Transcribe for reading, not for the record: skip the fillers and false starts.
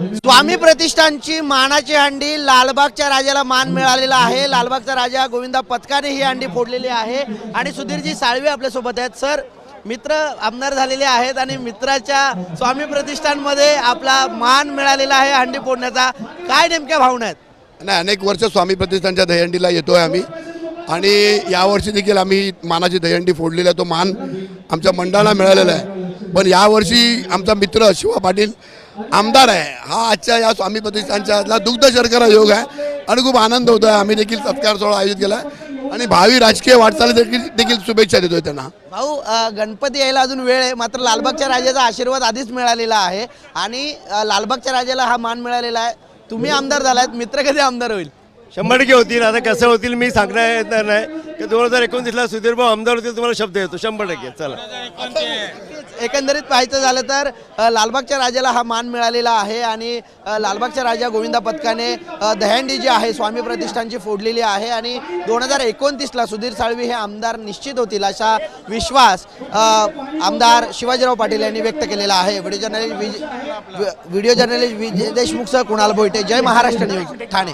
स्वामी प्रतिष्ठानची मानाची हंडी, लालबागच्या राजाला मान मिळालेला आहे। लालबागचा राजा गोविंदा पथकाने ही हंडी फोडलेली आहे आणि सुधीरजी साळवे आपल्या सोबत आहेत। सर, मित्र आमदार झालेले आहेत आणि मित्राच्या स्वामी प्रतिष्ठानमध्ये आपला मान मिळालेला आहे हंडी फोडण्याचा, काय नेमक्या भावना आहेत? नाही, अनेक वर्ष स्वामी प्रतिष्ठानच्या दहीहंडीला येतोय आम्ही आणि यावर्षी देखील आम्ही मानाची दहीहंडी फोडलेली आहे। तो मान आमच्या मंडळाला मिळालेला आहे, पण यावर्षी आमचा मित्र शिवा पाटील आमदार आहे, हा आजच्या या स्वामी प्रतिष्ठानच्या दुग्ध शर्करा योग आहे आणि खूप आनंद होतो आहे। आम्ही देखील सत्कार सोहळा आयोजित केला आणि भावी राजकीय वाटचाली देखील शुभेच्छा देतोय त्यांना। भाऊ, गणपती यायला अजून वेळ आहे, मात्र लालबागच्या राजाचा आशीर्वाद आधीच मिळालेला आहे आणि लालबागच्या राजाला हा मान मिळालेला आहे। तुम्ही आमदार झालात, मित्र कधी आमदार होईल? 100% होतील। आता कसं होतील मी सांगता येणार नाही की 2029ला सुधीरभाऊ आमदार होतील, तुम्हाला शब्द येतो 100%। चला, एकंदरीत पाहायचं झालं तर लालबागच्या राजाला हा मान मिळालेला आहे आणि लालबागच्या राजा गोविंदा पथकाने दहीहंडी जी आहे स्वामी प्रतिष्ठानची फोडलेली आहे आणि 2029ला सुधीर साळवी हे आमदार निश्चित होतील असा विश्वास आमदार शिवाजीराव पाटील यांनी व्यक्त केलेला आहे। व्हिडिओ जर्नलिस्ट विजय देशमुखसह कुणाल भोईटे, जय महाराष्ट्र न्यूज, ठाणे।